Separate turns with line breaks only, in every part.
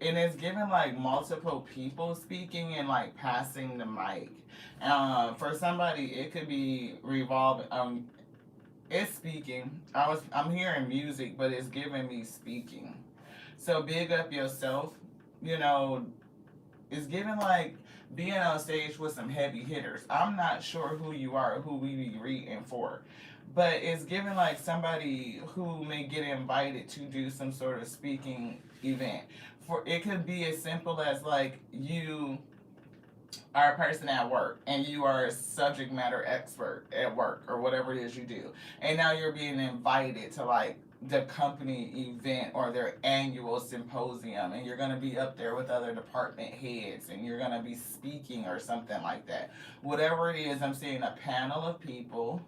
and it's given like multiple people speaking and like passing the mic. For somebody, it could be revolving. It's speaking. I'm hearing music, but it's giving me speaking. So big up yourself. You know, it's giving like being on stage with some heavy hitters. I'm not sure who you are, who we be reading for, but it's giving like somebody who may get invited to do some sort of speaking event. For it could be as simple as like you are a person at work and you are a subject matter expert at work or whatever it is you do, and now you're being invited to like the company event or their annual symposium, and you're going to be up there with other department heads and you're going to be speaking or something like that. Whatever it is, I'm seeing a panel of people.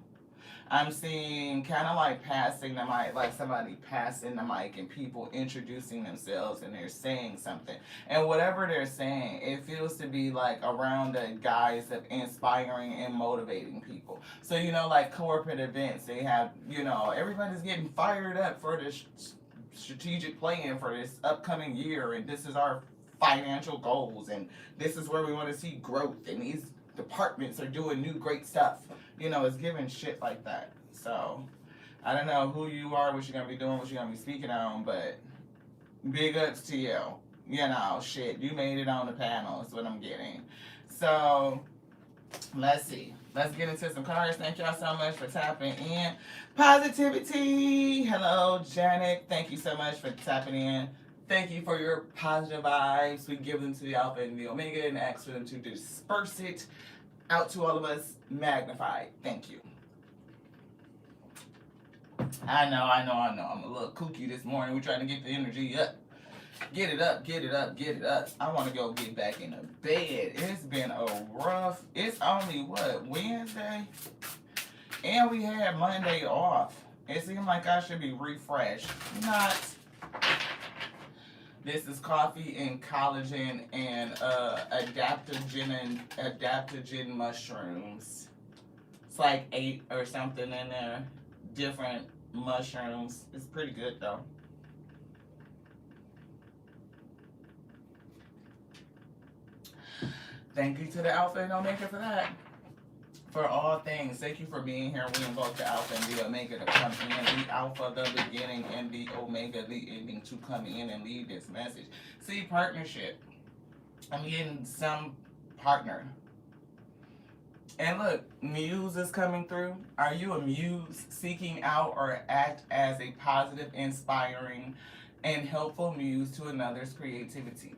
I'm seeing kind of like passing the mic, like somebody passing the mic and people introducing themselves and they're saying something. And whatever they're saying, it feels to be like around the guise of inspiring and motivating people. So, you know, like corporate events, they have, you know, everybody's getting fired up for this strategic plan for this upcoming year, and this is our financial goals, and this is where we want to see growth, and these departments are doing new great stuff. You know, it's giving shit like that. So, I don't know who you are, what you're going to be doing, what you're going to be speaking on, but big ups to you. You know, shit, you made it on the panel is what I'm getting. So, let's see. Let's get into some cards. Thank y'all so much for tapping in. Positivity. Hello, Janet. Thank you so much for tapping in. Thank you for your positive vibes. We give them to the Alpha and the Omega and ask for them to disperse it out to all of us, magnified. Thank you. I know. I'm a little kooky this morning. We're trying to get the energy up. Get it up. I want to go get back in the bed. It's been a rough, it's only what, Wednesday? And we had Monday off. It seemed like I should be refreshed. Not. This is coffee and collagen and adaptogen mushrooms. It's like 8 or something in there. Different mushrooms. It's pretty good though. Thank you to the Alpha and Omega for that. For all things, thank you for being here. We invoke the Alpha and the Omega to come in. The Alpha, the beginning, and the Omega, the ending, to come in and lead this message. See, partnership. I'm getting some partner. And look, muse is coming through. Are you a muse seeking out or act as a positive, inspiring, and helpful muse to another's creativity?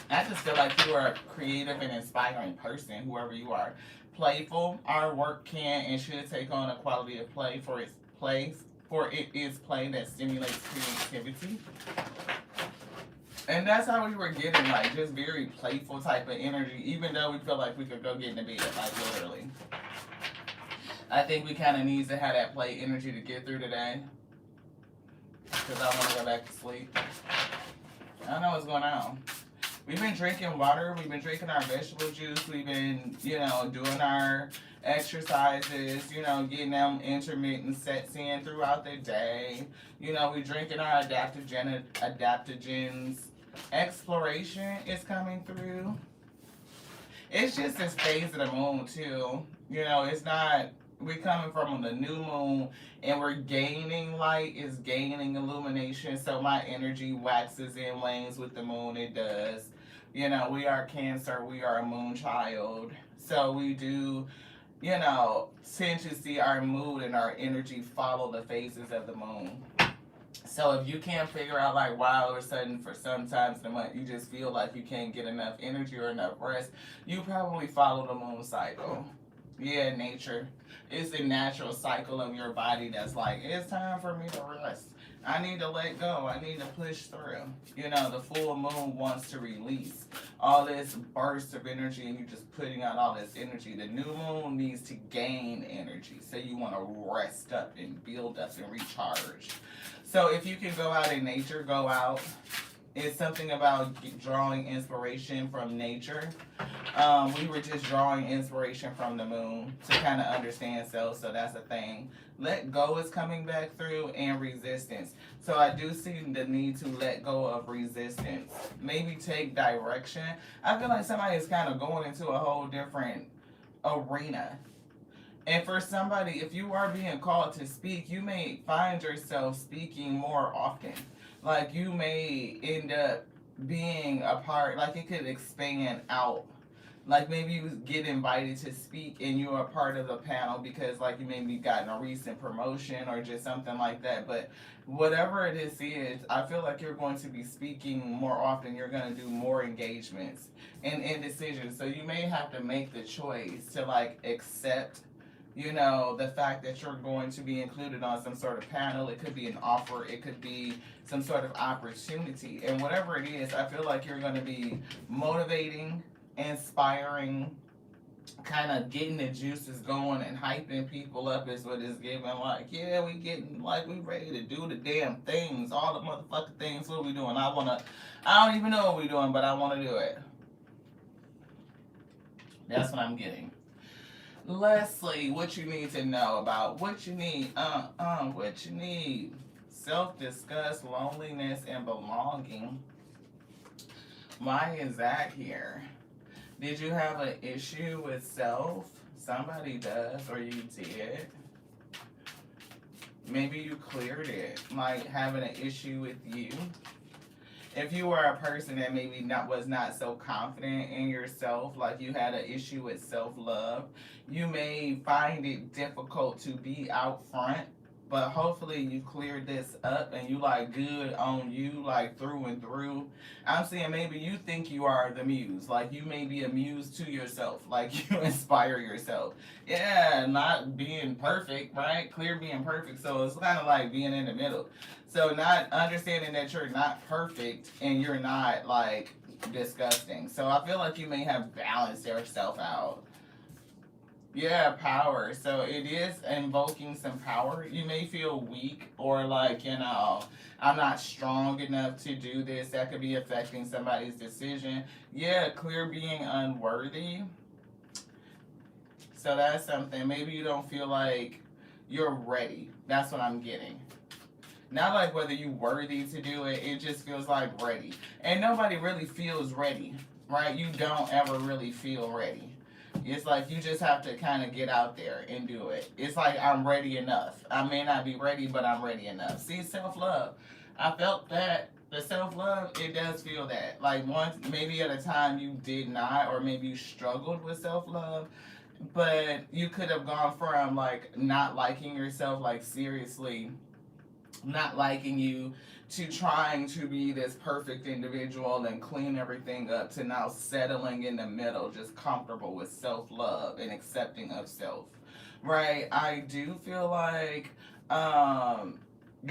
I just feel like you are a creative and inspiring person, whoever you are. Playful. Our work can and should take on a quality of play, for it is play that stimulates creativity. And that's how we were getting, like, just very playful type of energy, even though we feel like we could go get in the bed, like, literally. I think we kind of need to have that play energy to get through today, because I want to go back to sleep. I don't know what's going on. We've been drinking water. We've been drinking our vegetable juice. We've been, you know, doing our exercises, you know, getting them intermittent sets in throughout the day. You know, we're drinking our adaptogens. Exploration is coming through. It's just this phase of the moon, too. You know, it's not, we're coming from the new moon and we're gaining light, it's gaining illumination. So my energy waxes and wanes with the moon, it does. You know, we are Cancer, we are a moon child. So we do, you know, tend to see our mood and our energy follow the phases of the moon. So if you can't figure out like why all of a sudden for some times in the month you just feel like you can't get enough energy or enough rest, you probably follow the moon cycle. Yeah, nature. It's the natural cycle of your body that's like, it's time for me to rest. I need to let go. I need to push through. You know, the full moon wants to release all this burst of energy and you're just putting out all this energy. The new moon needs to gain energy. So you want to rest up and build up and recharge. So if you can go out in nature, go out. It's something about drawing inspiration from nature. We were just drawing inspiration from the moon to kind of understand self, so that's a thing. Let go is coming back through, and resistance. So I do see the need to let go of resistance. Maybe take direction. I feel like somebody is kind of going into a whole different arena. And for somebody, if you are being called to speak, you may find yourself speaking more often. Like you may end up being a part, like it could expand out. Like maybe you get invited to speak and you're a part of the panel because like you maybe gotten a recent promotion or just something like that. But whatever it is, I feel like you're going to be speaking more often. You're going to do more engagements and decisions. So you may have to make the choice to like accept, you know, the fact that you're going to be included on some sort of panel. It could be an offer, it could be some sort of opportunity. And whatever it is, I feel like you're going to be motivating, inspiring, kind of getting the juices going and hyping people up is what it's giving. Like, yeah, we getting, like, we ready to do the damn things, all the motherfucking things. What are we doing? I don't even know what we're doing, but I want to do it. That's what I'm getting. Leslie, what you need to know about what you need, what you need. Self-disgust, loneliness, and belonging. Why is that here? Did you have an issue with self? Somebody does, or you did. Maybe you cleared it, like having an issue with you. If you were a person that maybe was not so confident in yourself, like you had an issue with self-love, you may find it difficult to be out front, but hopefully you cleared this up and you like good on you, like through and through. I'm saying maybe you think you are the muse, like you may be a muse to yourself, like you inspire yourself. Yeah, not being perfect, right? Clear being perfect, so it's kind of like being in the middle. So not understanding that you're not perfect and you're not like disgusting. So I feel like you may have balanced yourself out. Yeah, power. So it is invoking some power. You may feel weak or like, you know, I'm not strong enough to do this. That could be affecting somebody's decision. Yeah, clear being unworthy. So that's something. Maybe you don't feel like you're ready. That's what I'm getting. Not like whether you're worthy to do it, it just feels like ready. And nobody really feels ready, right? You don't ever really feel ready. It's like you just have to kind of get out there and do it. It's like I'm ready enough. I may not be ready, but I'm ready enough. See, self-love. I felt that. The self-love, it does feel that. Like once, maybe at a time you did not, or maybe you struggled with self-love, but you could have gone from like not liking yourself, like seriously not liking you, to trying to be this perfect individual and clean everything up, to now settling in the middle, just comfortable with self-love and accepting of self, right? I do feel like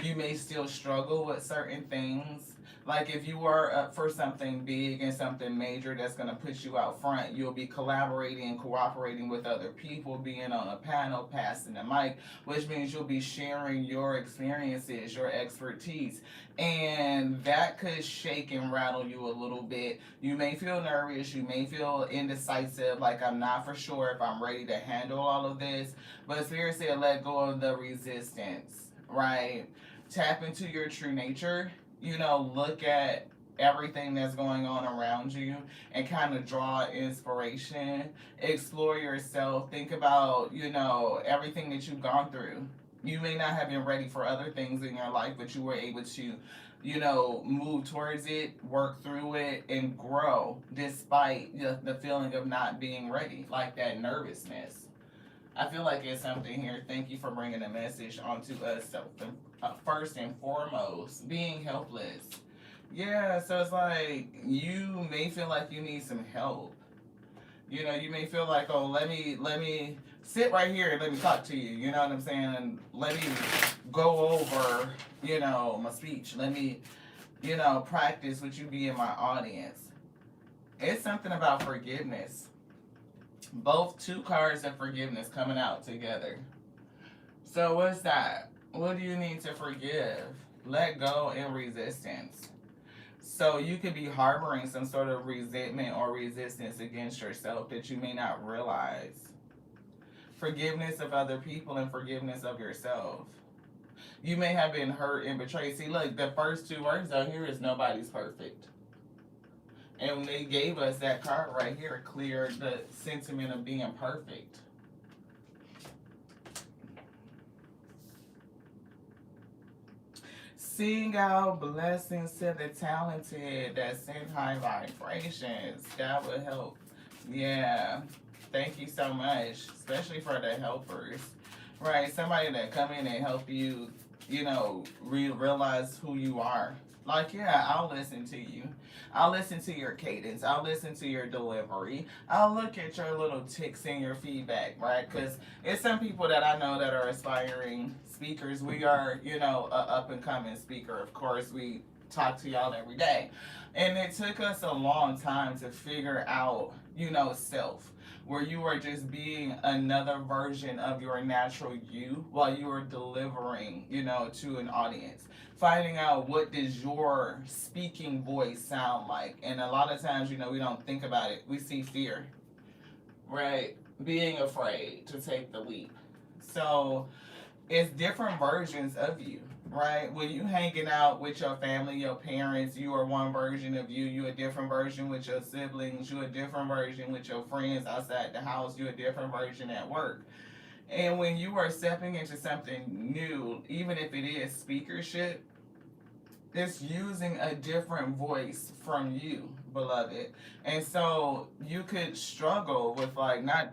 you may still struggle with certain things. Like if you are up for something big and something major that's going to put you out front, you'll be collaborating and cooperating with other people, being on a panel, passing the mic, which means you'll be sharing your experiences, your expertise. And that could shake and rattle you a little bit. You may feel nervous, you may feel indecisive, like I'm not for sure if I'm ready to handle all of this. But Spirit said let go of the resistance, right? Tap into your true nature. You know, look at everything that's going on around you and kind of draw inspiration. Explore yourself. Think about, you know, everything that you've gone through. You may not have been ready for other things in your life, but you were able to, you know, move towards it, work through it, and grow despite the feeling of not being ready, like that nervousness. I feel like it's something here. Thank you for bringing a message onto us. So, first and foremost, being helpless. Yeah, so it's like you may feel like you need some help. You know, you may feel like, oh, let me sit right here and let me talk to you. You know what I'm saying? And let me go over, you know, my speech. Let me, you know, practice with you being my audience. It's something about forgiveness. Both two cards of forgiveness coming out together. So what's that? What do you need to forgive? Let go and resistance. So you could be harboring some sort of resentment or resistance against yourself that you may not realize. Forgiveness of other people and forgiveness of yourself. You may have been hurt and betrayed. See, look, the first two words out here is nobody's perfect. And when they gave us that card right here, it cleared the sentiment of being perfect. Sing out blessings to the talented that send high vibrations. That would help. Yeah. Thank you so much, especially for the helpers. Right, somebody that come in and help you, realize who you are. Like, yeah, I'll listen to you. I'll listen to your cadence. I'll listen to your delivery. I'll look at your little ticks and your feedback, right? Because it's some people that I know that are aspiring speakers. We are, a up and coming speaker. Of course, we talk to y'all every day. And it took us a long time to figure out, self, where you are just being another version of your natural you while you are delivering, to an audience. Finding out what does your speaking voice sound like. And a lot of times, we don't think about it. We see fear, right? Being afraid to take the leap. So it's different versions of you, right? When you hanging out with your family, your parents, you are one version of you. You a different version with your siblings. You a different version with your friends outside the house. You a different version at work. And when you are stepping into something new, even if it is speakership, it's using a different voice from you, beloved. And so you could struggle with like not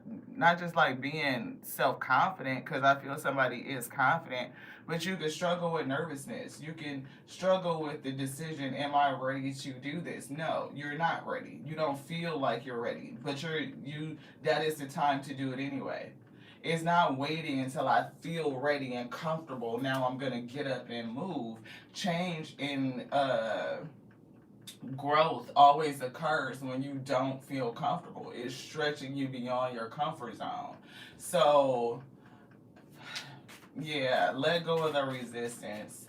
just like being self-confident, because I feel somebody is confident, but you could struggle with nervousness. You can struggle with the decision, am I ready to do this? No, you're not ready. You don't feel like you're ready, but that is the time to do it anyway. It's not waiting until I feel ready and comfortable. Now I'm going to get up and move. Change in growth always occurs when you don't feel comfortable. It's stretching you beyond your comfort zone. So, yeah, let go of the resistance.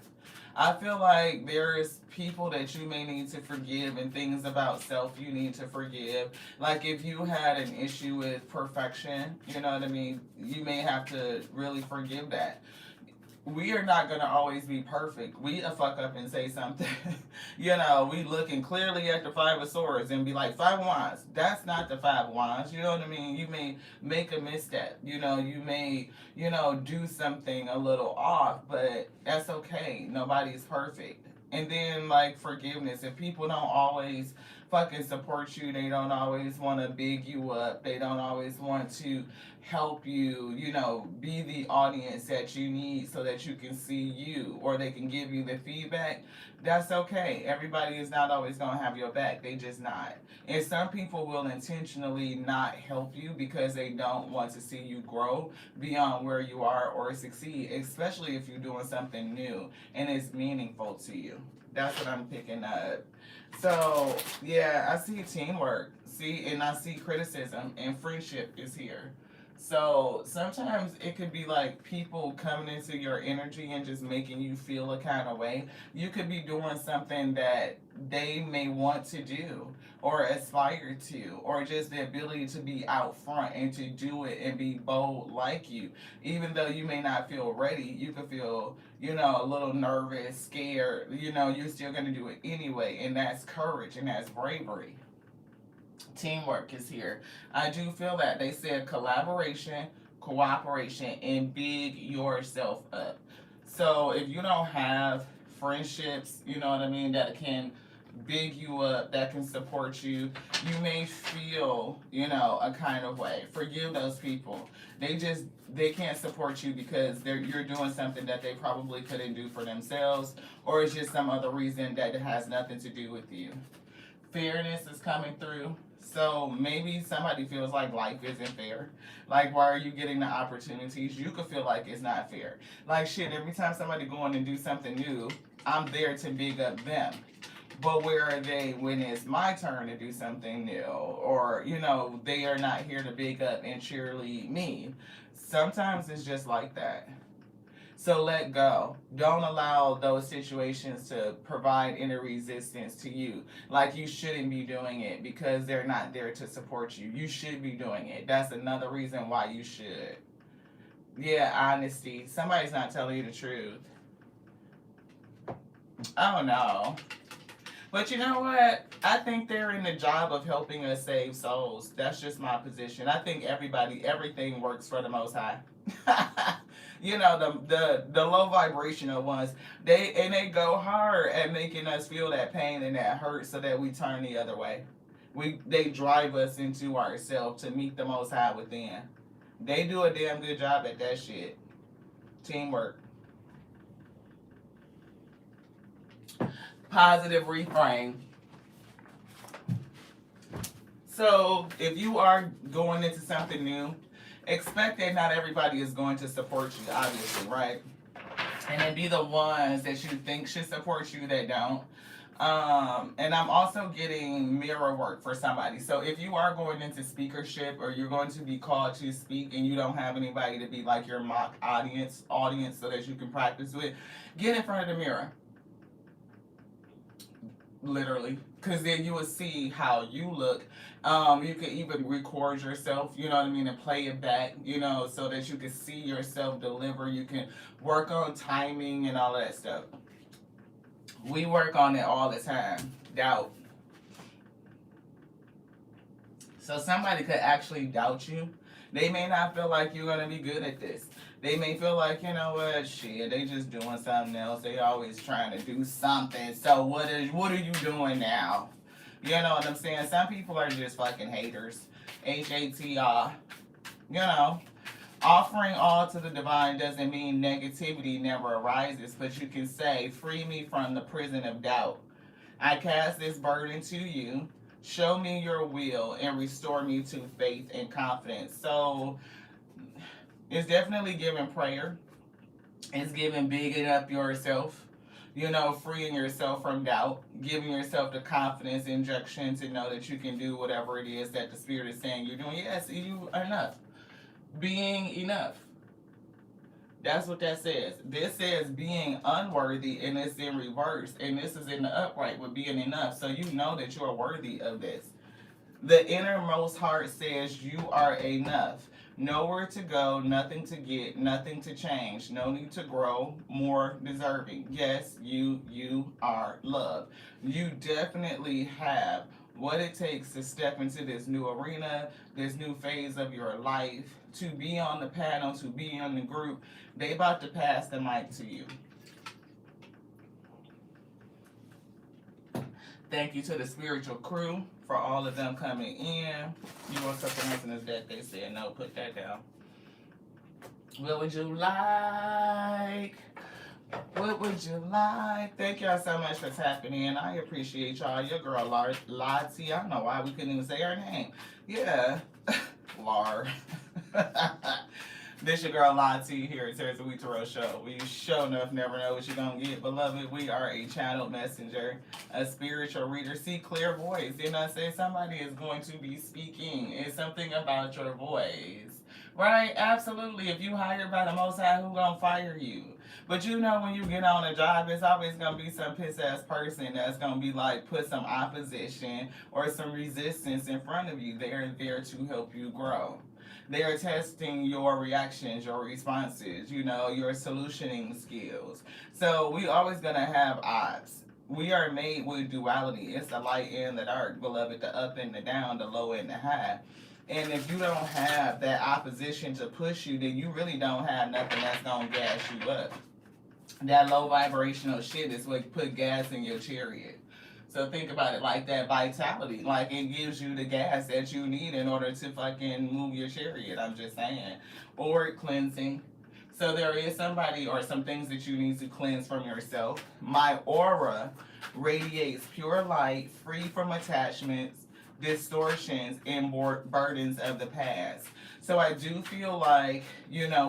I feel like there's people that you may need to forgive and things about self you need to forgive. Like if you had an issue with perfection, you know what I mean? You may have to really forgive that. We are not gonna always be perfect. We fuck up and say something. We looking clearly at the five of swords and be like, five of wands. That's not the five of wands. You know what I mean? You may make a misstep. You may, do something a little off, but that's okay. Nobody's perfect. And then like forgiveness. If people don't always fucking support you, they don't always want to big you up. They don't always want to help you, be the audience that you need so that you can see you or they can give you the feedback. That's okay. Everybody is not always going to have your back. They just not. And some people will intentionally not help you because they don't want to see you grow beyond where you are or succeed, especially if you're doing something new and it's meaningful to you. That's what I'm picking up. So, yeah, I see teamwork. See, and I see criticism and friendship is here. So sometimes it could be like people coming into your energy and just making you feel a kind of way. You could be doing something that they may want to do or aspire to, or just the ability to be out front and to do it and be bold like you. Even though you may not feel ready, you could feel, a little nervous, scared, you're still going to do it anyway. And that's courage and that's bravery. Teamwork is here. I do feel that. They said collaboration, cooperation, and big yourself up. So if you don't have friendships, you know what I mean, that can big you up, that can support you, you may feel, a kind of way. Forgive those people. They can't support you because you're doing something that they probably couldn't do for themselves, or it's just some other reason that it has nothing to do with you. Fairness is coming through. So maybe somebody feels like life isn't fair. Like, why are you getting the opportunities? You could feel like it's not fair. Like, shit, every time somebody go on and do something new, I'm there to big up them. But where are they when it's my turn to do something new? Or, they are not here to big up and cheerlead me. Sometimes it's just like that. So let go. Don't allow those situations to provide any resistance to you. Like you shouldn't be doing it because they're not there to support you. You should be doing it. That's another reason why you should. Yeah, honesty. Somebody's not telling you the truth. Oh no. But you know what? I think they're in the job of helping us save souls. That's just my position. I think everything works for the Most High. You know, the low vibrational ones, they go hard at making us feel that pain and that hurt so that we turn the other way. They drive us into ourselves to meet the Most High within. They do a damn good job at that shit. Teamwork. Positive reframe. So if you are going into something new, expect that not everybody is going to support you, obviously, right? And it be the ones that you think should support you that don't. And I'm also getting mirror work for somebody. So if you are going into speakership or you're going to be called to speak and you don't have anybody to be like your mock audience so that you can practice with, get in front of the mirror. Literally, because then you will see how you look. You can even record yourself, you know what I mean, and play it back, you know, so that you can see yourself deliver. You can work on timing and all that stuff. We work on it all the time. Doubt. So somebody could actually doubt you. They may not feel like you're going to be good at this. They may feel like, you know what, shit, they just doing something else. They always trying to do something. So what are you doing now? You know what I'm saying? Some people are just fucking haters. HATR. You know, offering all to the divine doesn't mean negativity never arises, but you can say, free me from the prison of doubt. I cast this burden to you. Show me your will and restore me to faith and confidence. So it's definitely giving prayer. It's giving bigging up yourself. You know, freeing yourself from doubt. Giving yourself the confidence injection to know that you can do whatever it is that the Spirit is saying you're doing. Yes, you are enough. Being enough. That's what that says. This says being unworthy, and it's in reverse. And this is in the upright with being enough. So you know that you are worthy of this. The innermost heart says you are enough. Nowhere to go, nothing to get, nothing to change. No need to grow, more deserving. Yes, you are loved. You definitely have what it takes to step into this new arena, this new phase of your life, to be on the panel, to be on the group. They about to pass the mic to you. Thank you to the spiritual crew for all of them coming in. You want something else in this deck? They said no, put that down. What would you like? What would you like? Thank y'all so much for tapping in. I appreciate y'all. Your girl, Lottie. I don't know why we couldn't even say her name. Yeah. Lar. This your girl Lottie here at Terrence We Tarot Show. We sure enough never know what you're going to get. Beloved, we are a channeled messenger, a spiritual reader. See, clear voice. You know what I'm saying? Somebody is going to be speaking. It's something about your voice. Right? Absolutely. If you hired by the Most High, who going to fire you? But you know when you get on a job, it's always going to be some piss-ass person that's going to be like, put some opposition or some resistance in front of you. They're there to help you grow. They are testing your reactions, your responses, you know, your solutioning skills. So we always going to have odds. We are made with duality. It's the light and the dark, beloved, the up and the down, the low and the high. And if you don't have that opposition to push you, then you really don't have nothing that's going to gas you up. That low vibrational shit is what put gas in your chariot. So think about it like that vitality. Like it gives you the gas that you need in order to fucking move your chariot. I'm just saying. Or cleansing. So there is somebody or some things that you need to cleanse from yourself. My aura radiates pure light, free from attachments. distortions and burdens of the past. So I do feel like,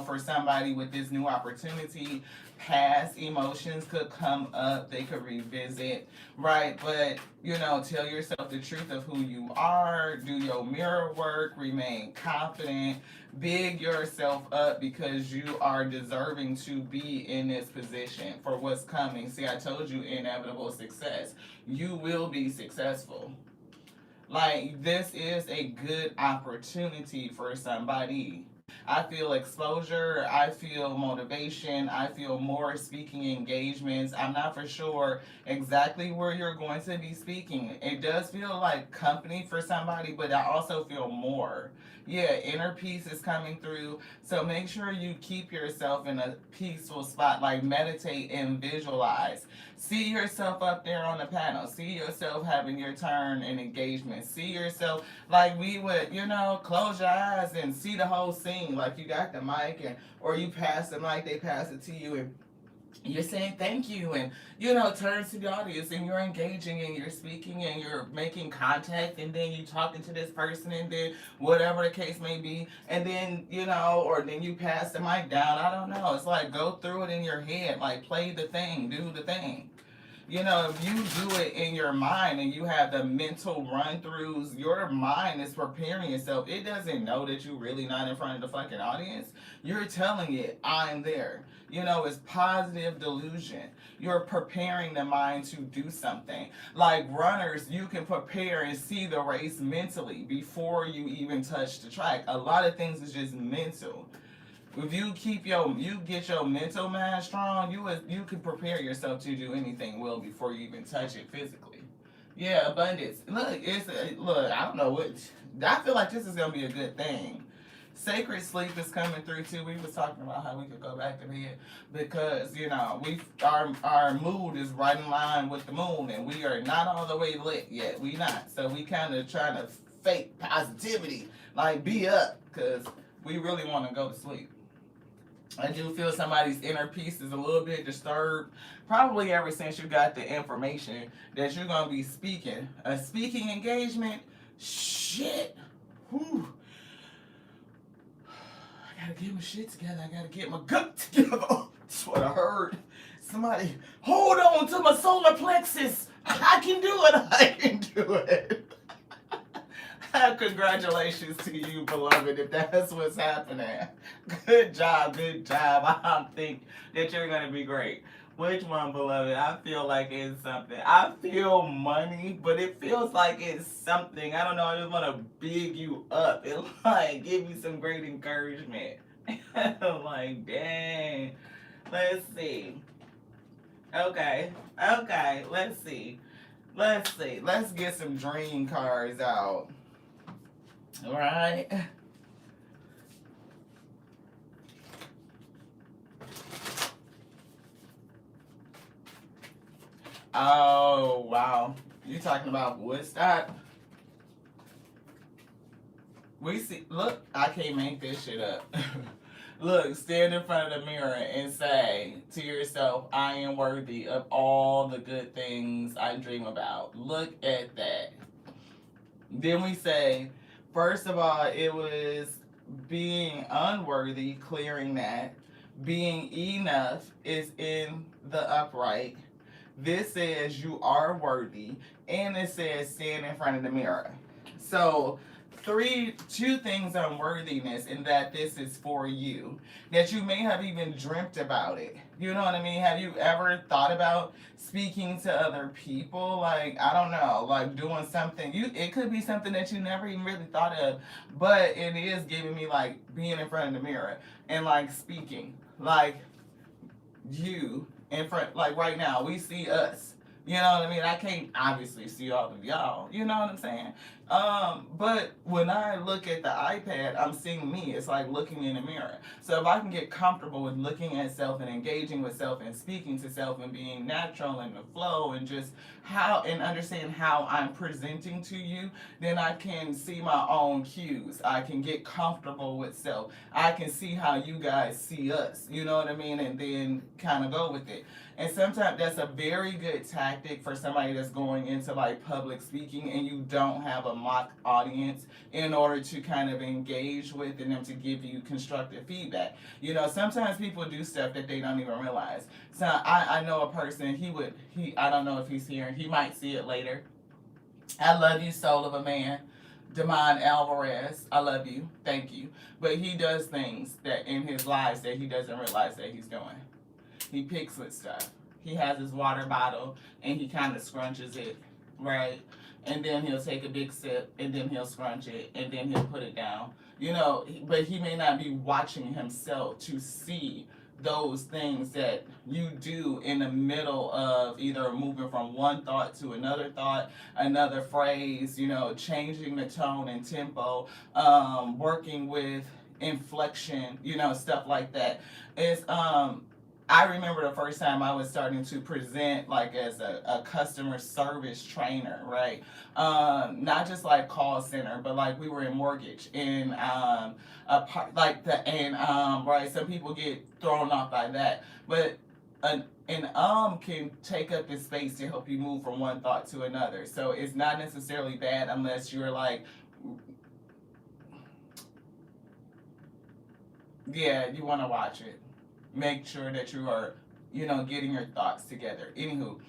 for somebody with this new opportunity, past emotions could come up, they could revisit, right? But, tell yourself the truth of who you are, do your mirror work, remain confident, big yourself up because you are deserving to be in this position for what's coming. See, I told you inevitable success. You will be successful. Like, this is a good opportunity for somebody. I feel exposure, I feel motivation, I feel more speaking engagements. I'm not for sure exactly where you're going to be speaking. It does feel like company for somebody, but I also feel more. Yeah, inner peace is coming through. So make sure you keep yourself in a peaceful spot, like meditate and visualize. See yourself up there on the panel. See yourself having your turn in engagement. See yourself like we would, close your eyes and see the whole scene. Like you got the mic, and or you pass the mic, they pass it to you, and you're saying thank you, and turn to the audience, and you're engaging, and you're speaking, and you're making contact, and then you talking to this person, and then whatever the case may be, and then or then you pass the mic down. I don't know. It's like go through it in your head, like play the thing, do the thing. If you do it in your mind and you have the mental run throughs, your mind is preparing yourself. It doesn't know that you're really not in front of the fucking audience. You're telling it, I'm there. It's positive delusion. You're preparing the mind to do something. Like runners, you can prepare and see the race mentally before you even touch the track. A lot of things is just mental. If you get your mental mind strong, you can prepare yourself to do anything well before you even touch it physically. Yeah, abundance. Look. I don't know what. I feel like this is gonna be a good thing. Sacred sleep is coming through too. We was talking about how we could go back to bed because our mood is right in line with the moon, and we are not all the way lit yet. We not. So we kind of trying to fake positivity, like be up, because we really want to go to sleep. I do feel somebody's inner peace is a little bit disturbed, probably ever since you got the information that you're going to be speaking. A speaking engagement, shit. Whew. I got to get my shit together. I got to get my gut together. That's what I heard. Somebody, hold on to my solar plexus. I can do it. I can do it. Congratulations to you, beloved, if that's what's happening. Good job, good job. I think that you're going to be great. Which one, beloved? I feel like it's something. I feel money, but it feels like it's something. I don't know. I just want to big you up and like give you some great encouragement. Like, dang. Let's see. Okay. Let's see. Let's get some dream cards out. All right. Oh, wow. You talking about Woodstock? We see, look, I can't make this shit up. Look, stand in front of the mirror and say to yourself, I am worthy of all the good things I dream about. Look at that. Then we say, first of all, it was being unworthy, clearing that. Being enough is in the upright. This says you are worthy. And it says stand in front of the mirror. So, two things on worthiness, in that this is for you. That you may have even dreamt about it. You know what I mean? Have you ever thought about speaking to other people? Like, I don't know, like doing something. It could be something that you never even really thought of, but it is giving me like being in front of the mirror and like speaking. Like you in front, like right now, we see us. You know what I mean? I can't obviously see all of y'all. You know what I'm saying? But when I look at the iPad, I'm seeing me. It's like looking in a mirror. So if I can get comfortable with looking at self and engaging with self and speaking to self and being natural in the flow and just understand how I'm presenting to you, then I can see my own cues. I can get comfortable with self. I can see how you guys see us. You know what I mean? And then kind of go with it. And sometimes that's a very good tactic for somebody that's going into like public speaking and you don't have a mock audience in order to kind of engage with and them to give you constructive feedback. You know, sometimes people do stuff that they don't even realize. So I know a person, I don't know if he's here, he might see it later. I love you, soul of a man. Damon Alvarez, I love you. Thank you. But he does things that in his lives that he doesn't realize that he's doing. He picks with stuff. He has his water bottle and he kind of scrunches it, right? And then he'll take a big sip and then he'll scrunch it and then he'll put it down. You know, but he may not be watching himself to see those things that you do in the middle of either moving from one thought to another phrase, you know, changing the tone and tempo, working with inflection, you know, stuff like that. It's I remember the first time I was starting to present like as a customer service trainer, right? Not just like call center, but like we were in mortgage and right. Some people get thrown off by that, but an can take up the space to help you move from one thought to another. So it's not necessarily bad unless you're like, yeah, you want to watch it. Make sure that you are, you know, getting your thoughts together. Anywho,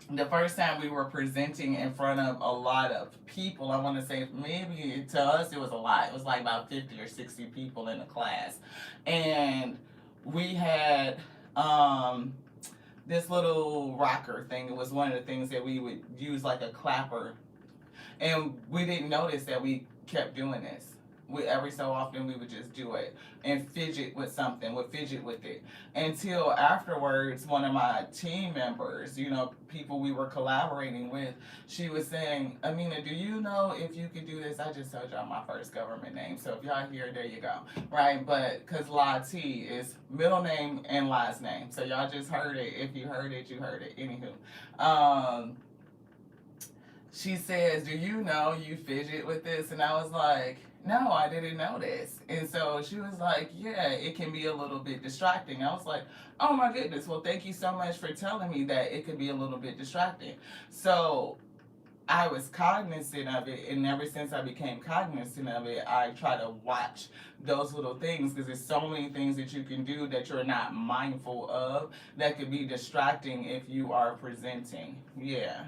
the first time we were presenting in front of a lot of people, I want to say maybe to us it was a lot. It was like about 50 or 60 people in the class. And we had this little rocker thing. It was one of the things that we would use like a clapper. And we didn't notice that we kept doing this. Every so often we would just do it and fidget with something, would fidget with it. Until afterwards, one of my team members, you know, people we were collaborating with, she was saying, Amina, do you know if you could do this? I just told y'all my first government name. So if y'all here, there you go. Right? But because La T is middle name and last name. So y'all just heard it. If you heard it, you heard it. Anywho. She says, do you know you fidget with this? And I was like, no, I didn't know this. And so she was like, yeah, it can be a little bit distracting. I was like, oh my goodness, well, thank you so much for telling me that it could be a little bit distracting. So I was cognizant of it, and ever since I became cognizant of it, I try to watch those little things because there's so many things that you can do that you're not mindful of that could be distracting if you are presenting. Yeah.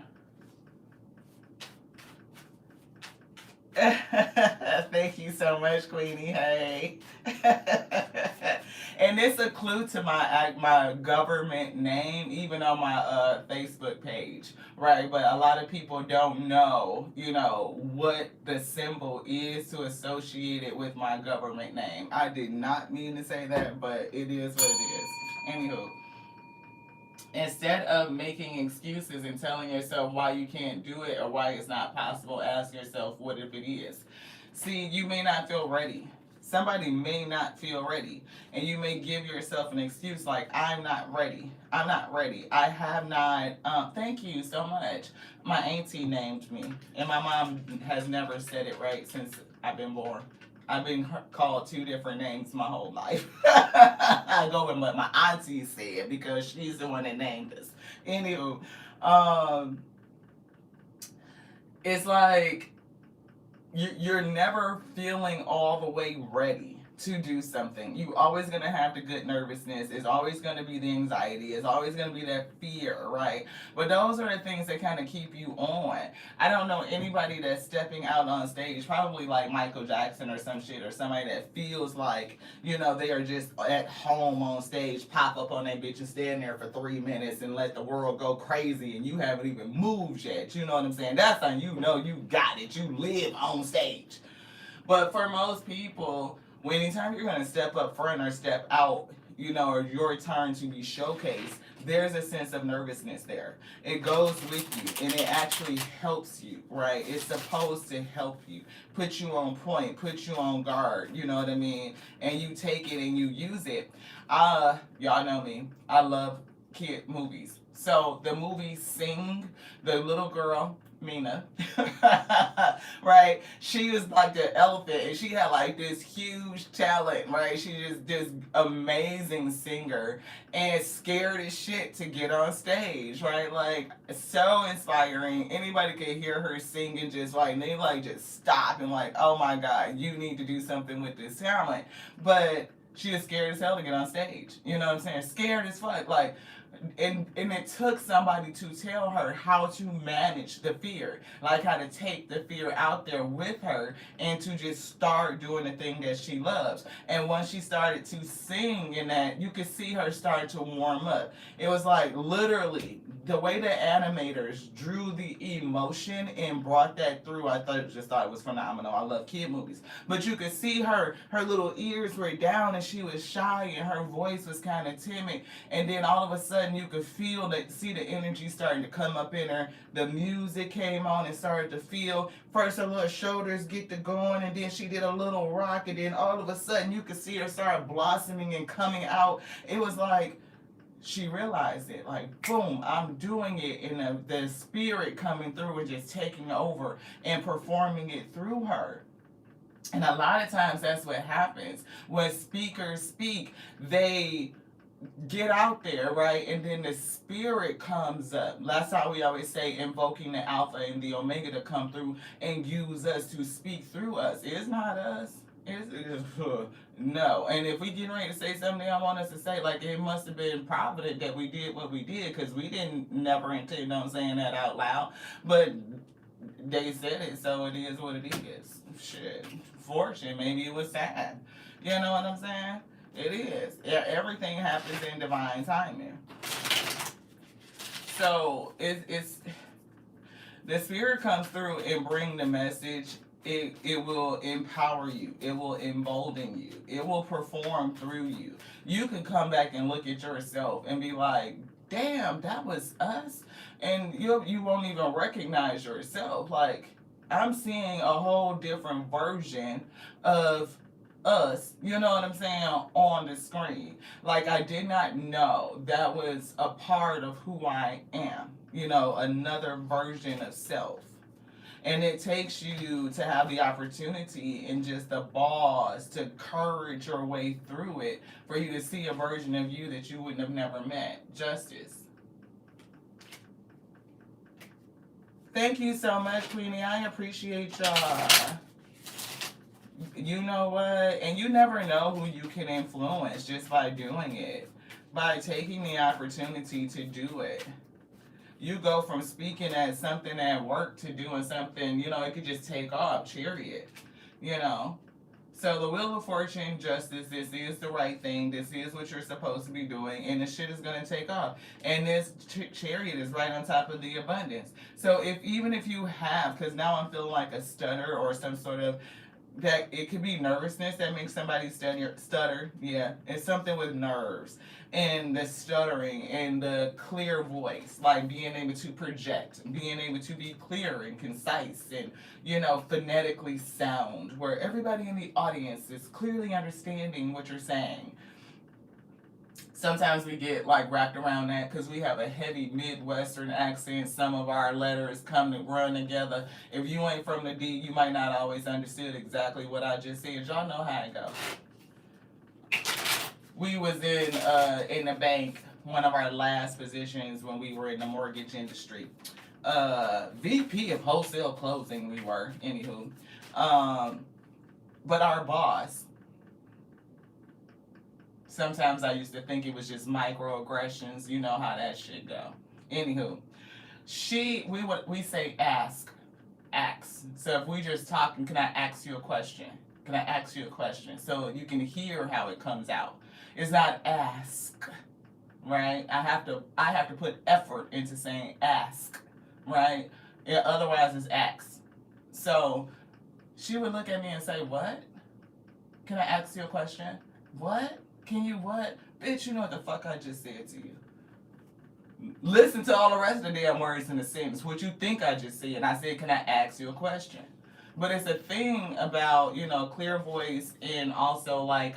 Thank you so much, Queenie. Hey. And it's a clue to my government name, even on my Facebook page, right? But a lot of people don't know, you know, what the symbol is to associate it with my government name. I did not mean to say that, but it is what it is. Anywho. Instead of making excuses and telling yourself why you can't do it or why it's not possible, ask yourself, what if it is? See, you may not feel ready. Somebody may not feel ready. And you may give yourself an excuse like, I'm not ready. I'm not ready. I have not, thank you so much. My auntie named me. And my mom has never said it right since I've been born. I've been called 2 different names my whole life. I go with what my auntie said because she's the one that named us. Anywho, it's like you're never feeling all the way ready to do something. You always gonna have the good nervousness. It's always gonna be the anxiety. It's always gonna be that fear, right? But those are the things that kind of keep you on. I don't know anybody that's stepping out on stage, probably like Michael Jackson or some shit, or somebody that feels like, you know, they are just at home on stage, pop up on that bitch and stand there for 3 minutes and let the world go crazy and you haven't even moved yet. You know what I'm saying? That's how you know you got it. You live on stage. But for most people, anytime you're going to step up front or step out, you know, or your turn to be showcased, there's a sense of nervousness there. It goes with you and it actually helps you, right? It's supposed to help you, put you on point, put you on guard, you know what I mean? And you take it and you use it. Y'all know me. I love kid movies. So the movie Sing, the little girl Mina, right? She was like the elephant, and she had like this huge talent, right? She just this amazing singer, and scared as shit to get on stage, right? Like so inspiring. Anybody could hear her sing and just like they like just stop and like, oh my god, you need to do something with this talent, but she was scared as hell to get on stage. You know what I'm saying? Scared as fuck, like and it took somebody to tell her how to manage the fear, like how to take the fear out there with her and to just start doing the thing that she loves. And once she started to sing and that, you could see her start to warm up. It was like literally the way the animators drew the emotion and brought that through. I thought it was phenomenal. I love kid movies, but you could see her little ears were down and she was shy and her voice was kind of timid, and then all of a sudden you could see the energy starting to come up in her. The music came on and started to feel. First her little shoulders get to going, and then she did a little rock, and then all of a sudden you could see her start blossoming and coming out. It was like she realized it, like boom, I'm doing it, and the spirit coming through and just taking over and performing it through her. And a lot of times that's what happens when speakers speak. They get out there, right? And then the spirit comes up. That's how we always say, invoking the Alpha and the Omega to come through and use us to speak through us. It's not us. It's no. And if we get ready to say something I want us to say, like it must have been provident that we did what we did, because we didn't never intend on saying that out loud. But they said it, so it is what it is. Shit. Fortune, maybe it was sad. You know what I'm saying? It is. Everything happens in divine timing. So it's the spirit comes through and bring the message. It will empower you. It will embolden you. It will perform through you. You can come back and look at yourself and be like, damn, that was us. And you won't even recognize yourself. Like, I'm seeing a whole different version of us, you know what I'm saying, on the screen. Like, I did not know that was a part of who I am, you know, another version of self. And it takes you to have the opportunity and just the balls to courage your way through it for you to see a version of you that you wouldn't have never met. Justice. Thank you so much, Queenie. I appreciate y'all. You know what? And you never know who you can influence just by doing it. By taking the opportunity to do it. You go from speaking at something at work to doing something, you know, it could just take off, chariot, you know. So the Wheel of Fortune, justice, this is the right thing, this is what you're supposed to be doing, and the shit is going to take off. And this chariot is right on top of the abundance. So even if you have, because now I'm feeling like a stutter or some sort of, that it could be nervousness that makes somebody stutter, yeah. It's something with nerves and the stuttering and the clear voice, like being able to project, being able to be clear and concise and, you know, phonetically sound, where everybody in the audience is clearly understanding what you're saying. Sometimes we get like wrapped around that because we have a heavy Midwestern accent. Some of our letters come to run together. If you ain't from the D, you might not always understood exactly what I just said. Y'all know how it goes. We was in the bank, one of our last positions when we were in the mortgage industry. VP of wholesale closing we were, anywho. But our boss, sometimes I used to think it was just microaggressions. You know how that shit go. Anywho, we say ask. So if we just talking, can I ask you a question? Can I ask you a question? So you can hear how it comes out. It's not ask, right? I have to put effort into saying ask, right? Yeah, otherwise it's ask. So she would look at me and say, what? Can I ask you a question? What? Can you what? Bitch, you know what the fuck I just said to you. Listen to all the rest of the damn words in the sentence. What you think I just said. And I said, can I ask you a question? But it's a thing about, you know, clear voice and also like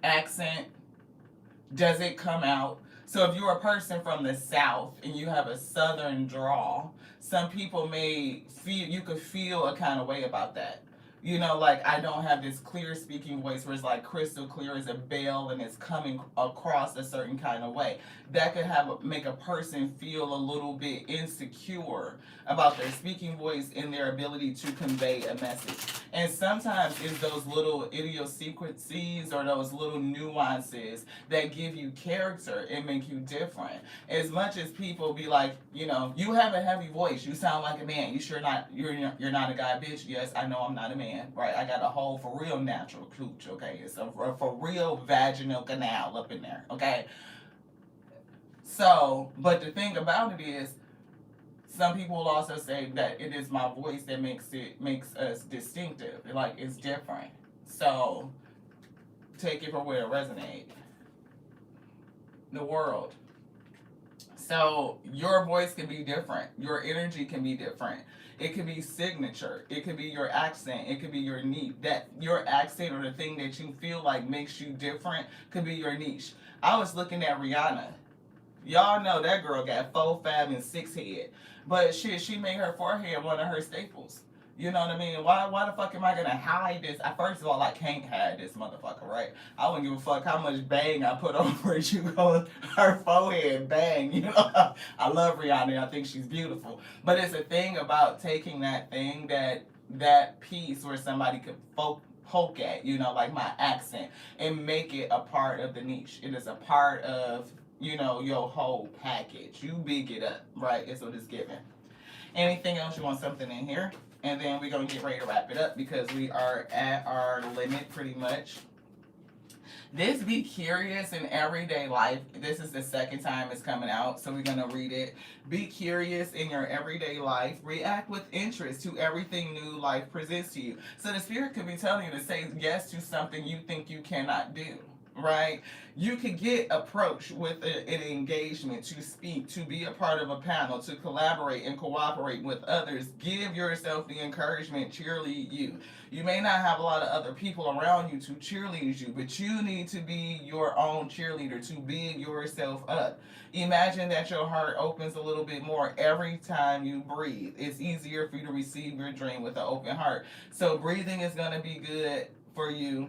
accent. Does it come out? So if you're a person from the South and you have a Southern drawl, some people may feel, you could feel a kind of way about that. You know, like I don't have this clear speaking voice where it's like crystal clear as a bell and it's coming across a certain kind of way. That could make a person feel a little bit insecure about their speaking voice and their ability to convey a message. And sometimes it's those little idiosyncrasies or those little nuances that give you character and make you different. As much as people be like, you know, you have a heavy voice, you sound like a man. You sure not? You're not a guy, bitch. Yes, I know I'm not a man, right? I got a whole for real natural cooch, okay? It's a for real vaginal canal up in there, okay? So, but the thing about it is, some people will also say that it is my voice that makes us distinctive. Like it's different. So take it for where it resonates. The world. So your voice can be different. Your energy can be different. It could be signature. It could be your accent. It could be your niche. That your accent or the thing that you feel like makes you different could be your niche. I was looking at Rihanna. Y'all know that girl got 4, 5, and 6 head. But shit, she made her forehead one of her staples. You know what I mean? Why the fuck am I gonna hide this? First of all, I can't hide this motherfucker, right? I wouldn't give a fuck how much bang I put over it. You go, her forehead bang. You know, I love Rihanna. I think she's beautiful. But it's a thing about taking that thing, that piece where somebody could poke at, you know, like my accent, and make it a part of the niche. It is a part of, you know, your whole package. You big it up, right? That's what it's given. Anything else? You want something in here? And then we're going to get ready to wrap it up because we are at our limit pretty much. This Be Curious in Everyday Life. This is the second time it's coming out, so we're going to read it. Be curious in your everyday life. React with interest to everything new life presents to you. So the spirit could be telling you to say yes to something you think you cannot do. Right? You could get approached with an engagement to speak, to be a part of a panel, to collaborate and cooperate with others. Give yourself the encouragement, cheerlead you. You may not have a lot of other people around you to cheerlead you, but you need to be your own cheerleader, to big yourself up. Imagine that your heart opens a little bit more every time you breathe. It's easier for you to receive your dream with an open heart. So breathing is going to be good for you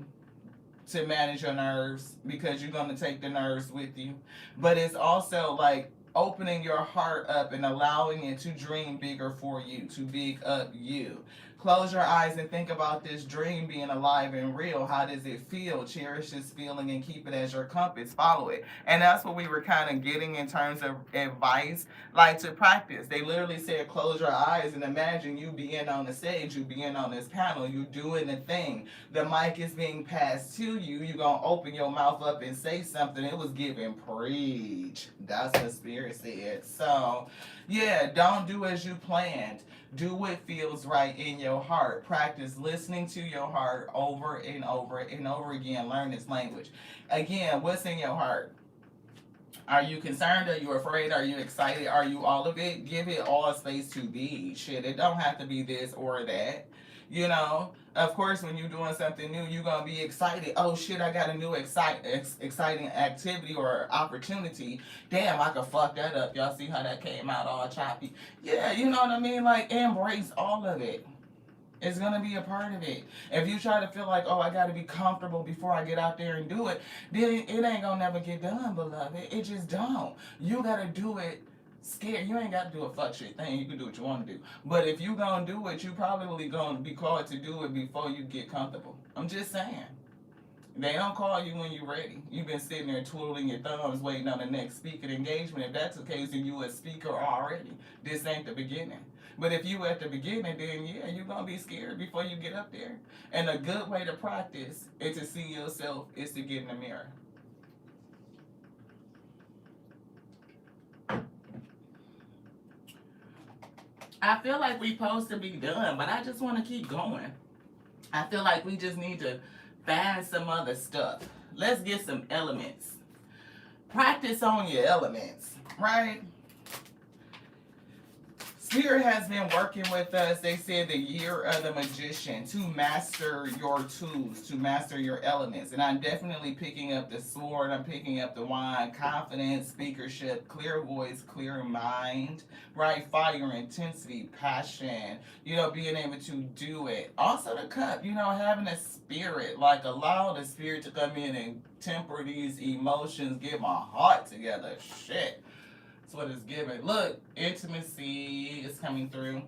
to manage your nerves because you're going to take the nerves with you. But it's also like opening your heart up and allowing it to dream bigger for you, to big up you. Close your eyes and think about this dream being alive and real. How does it feel? Cherish this feeling and keep it as your compass. Follow it. And that's what we were kind of getting in terms of advice, like to practice. They literally said close your eyes and imagine you being on the stage, you being on this panel, you doing the thing. The mic is being passed to you. You're going to open your mouth up and say something. It was given preach. That's what Spirit said. So, yeah, don't do as you planned. Do what feels right in your heart. Practice listening to your heart over and over and over again. Learn this language. Again, what's in your heart? Are you concerned? Are you afraid? Are you excited? Are you all of it? Give it all space to be. Shit, it don't have to be this or that. You know, of course, when you're doing something new, you're going to be excited. Oh, shit, I got a new exciting activity or opportunity. Damn, I could fuck that up. Y'all see how that came out all choppy? Yeah, you know what I mean? Like, embrace all of it. It's going to be a part of it. If you try to feel like, oh, I got to be comfortable before I get out there and do it, then it ain't going to never get done, beloved. It just don't. You got to do it scared. You ain't got to do a fuck shit thing. You can do what you want to do. But if you gonna do it, you probably gonna be called to do it before you get comfortable. I'm just saying. They don't call you when you're ready. You've been sitting there twiddling your thumbs waiting on the next speaking engagement. If that's the case, then you a speaker already. This ain't the beginning. But if you at the beginning, then yeah, you're gonna be scared before you get up there. And a good way to practice is to see yourself is to get in the mirror. I feel like we supposed to be done, but I just want to keep going. I feel like we just need to find some other stuff. Let's get some elements. Practice on your elements, right? Spirit has been working with us. They said the year of the magician, to master your tools, to master your elements. And I'm definitely picking up the sword. I'm picking up the wand, confidence, speakership, clear voice, clear mind, right? Fire, intensity, passion, being able to do it. Also the cup, having a spirit, like allow the spirit to come in and temper these emotions, get my heart together. Shit. That's what it's giving. Look, intimacy is coming through.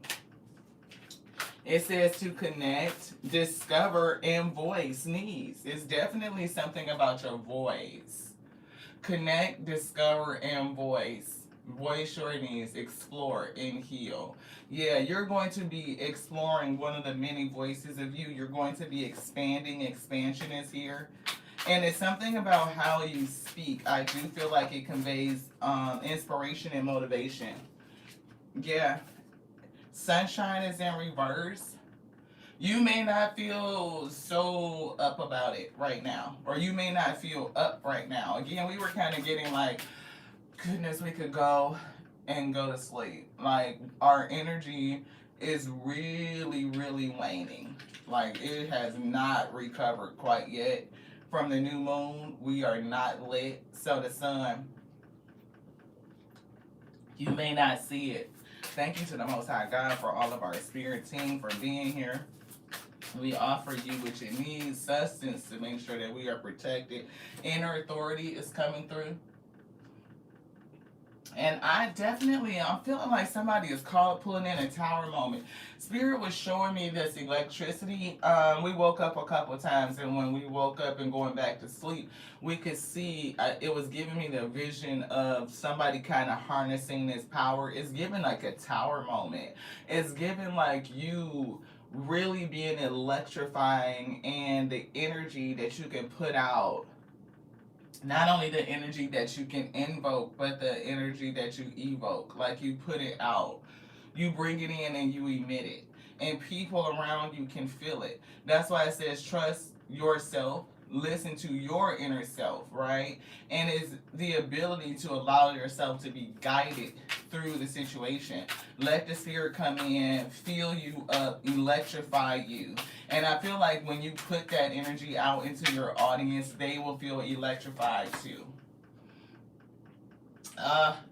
It says to connect, discover, and voice needs. It's definitely something about your voice. Connect, discover, and voice. Voice your needs, explore, and heal. Yeah, you're going to be exploring one of the many voices of you. You're going to be expanding. Expansion is here. And it's something about how you speak. I do feel like it conveys inspiration and motivation. Yeah. Sunshine is in reverse. You may not feel so up about it right now. Or you may not feel up right now. Again, we were kind of getting like, goodness, we could go and go to sleep. Like, our energy is really, really waning. Like, it has not recovered quite yet. From the new moon, we are not lit. So the sun, you may not see it. Thank you to the Most High God for all of our spirit team for being here. We offer you what you need, sustenance to make sure that we are protected. Inner authority is coming through. And I'm feeling like somebody is pulling in a tower moment. Spirit was showing me this electricity. We woke up a couple times, and when we woke up and going back to sleep, we could see, it was giving me the vision of somebody kind of harnessing this power. It's giving like a tower moment. It's giving like you really being electrifying, and the energy that you can put out. Not only the energy that you can invoke, but the energy that you evoke. Like, you put it out. You bring it in and you emit it. And people around you can feel it. That's why it says trust yourself. Listen to your inner self, right? And it's the ability to allow yourself to be guided through the situation. Let the spirit come in, fill you up, electrify you. And I feel like when you put that energy out into your audience, they will feel electrified too.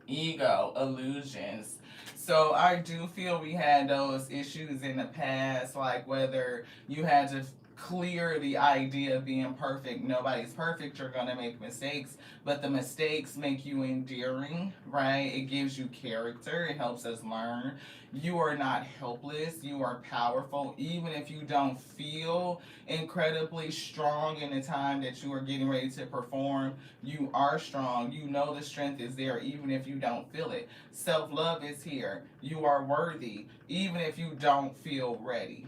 Ego, illusions. So I do feel we had those issues in the past, like whether you had to clear the idea of being perfect. Nobody's perfect. You're going to make mistakes, but the mistakes make you endearing, right? It gives you character. It helps us learn. You are not helpless. You are powerful. Even if you don't feel incredibly strong in the time that you are getting ready to perform, you are strong. You know the strength is there even if you don't feel it. Self-love is here. You are worthy even if you don't feel ready.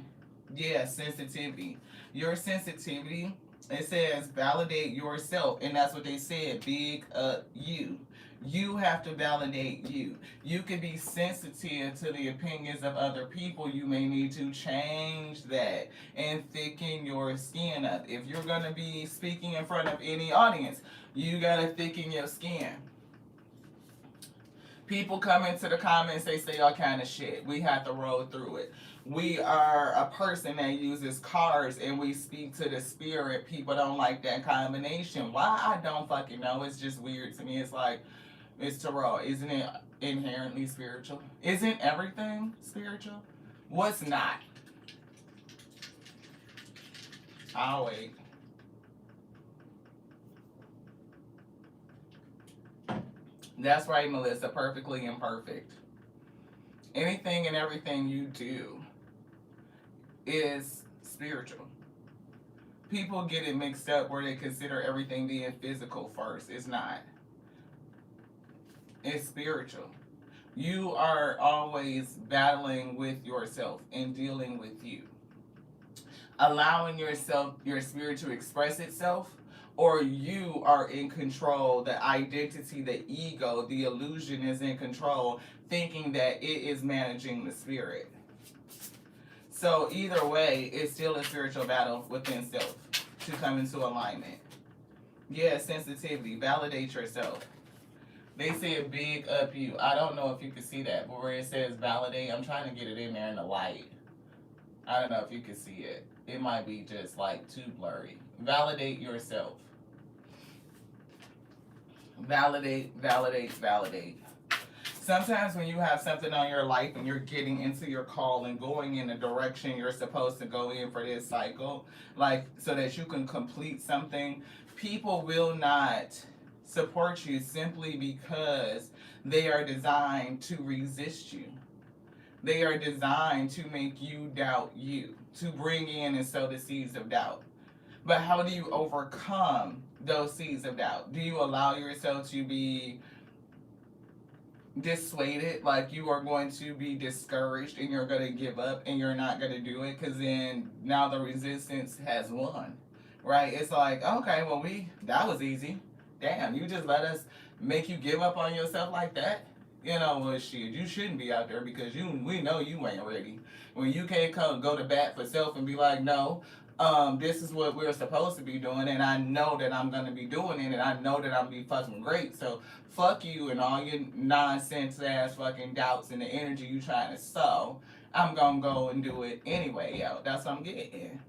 Yeah, sensitivity. Your sensitivity, it says validate yourself. And that's what they said, big you. You have to validate you. You can be sensitive to the opinions of other people. You may need to change that and thicken your skin up. If you're going to be speaking in front of any audience, you got to thicken your skin. People come into the comments, they say all kind of shit. We have to roll through it. We are a person that uses cars and we speak to the spirit. People don't like that combination. Why? I don't fucking know. It's just weird to me. It's like, it's tarot. Isn't it inherently spiritual? Isn't everything spiritual? What's not? I'll wait. That's right, Melissa. Perfectly imperfect. Anything and everything you do is spiritual. People get it mixed up where they consider everything being physical first. It's not. It's spiritual. You are always battling with yourself and dealing with you. Allowing yourself, your spirit to express itself, or you are in control. The identity, the ego, the illusion is in control, thinking that it is managing the spirit. So either way, it's still a spiritual battle within self to come into alignment. Yeah, sensitivity. Validate yourself. They said big up you. I don't know if you can see that, but where it says validate, I'm trying to get it in there in the light. I don't know if you can see it. It might be just like too blurry. Validate yourself. Validate, validate, validate. Sometimes when you have something on your life and you're getting into your call and going in the direction you're supposed to go in for this cycle, like so that you can complete something, people will not support you simply because they are designed to resist you. They are designed to make you doubt you, to bring in and sow the seeds of doubt. But how do you overcome those seeds of doubt? Do you allow yourself to be dissuaded, like you are going to be discouraged and you're going to give up and you're not going to do it because then now the resistance has won, right? It's like, okay, well, that was easy. Damn, you just let us make you give up on yourself like that? You know, well, shit, you shouldn't be out there because we know you ain't ready. When you can't go to bat for self and be like, no, this is what we're supposed to be doing, and I know that I'm going to be doing it, and I know that I'm going to be fucking great, so fuck you and all your nonsense ass fucking doubts and the energy you trying to sow. I'm going to go and do it anyway, yo. That's what I'm getting.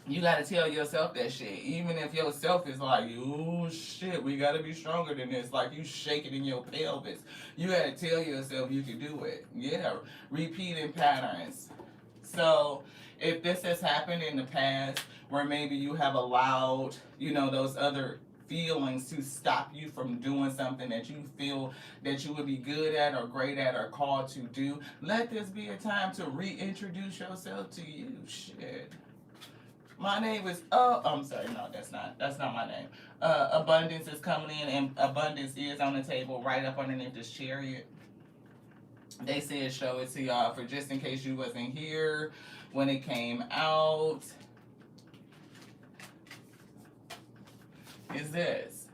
You gotta tell yourself that shit. Even if yourself is like, oh shit, we gotta be stronger than this. Like you shaking in your pelvis. You gotta tell yourself you can do it. Yeah, repeating patterns. So if this has happened in the past where maybe you have allowed, those other feelings to stop you from doing something that you feel that you would be good at or great at or called to do, let this be a time to reintroduce yourself to you. Shit. My name is, I'm sorry, no, that's not my name. Abundance is coming in, and abundance is on the table right up underneath this chariot. They said show it to y'all for just in case you wasn't here when it came out. Is this.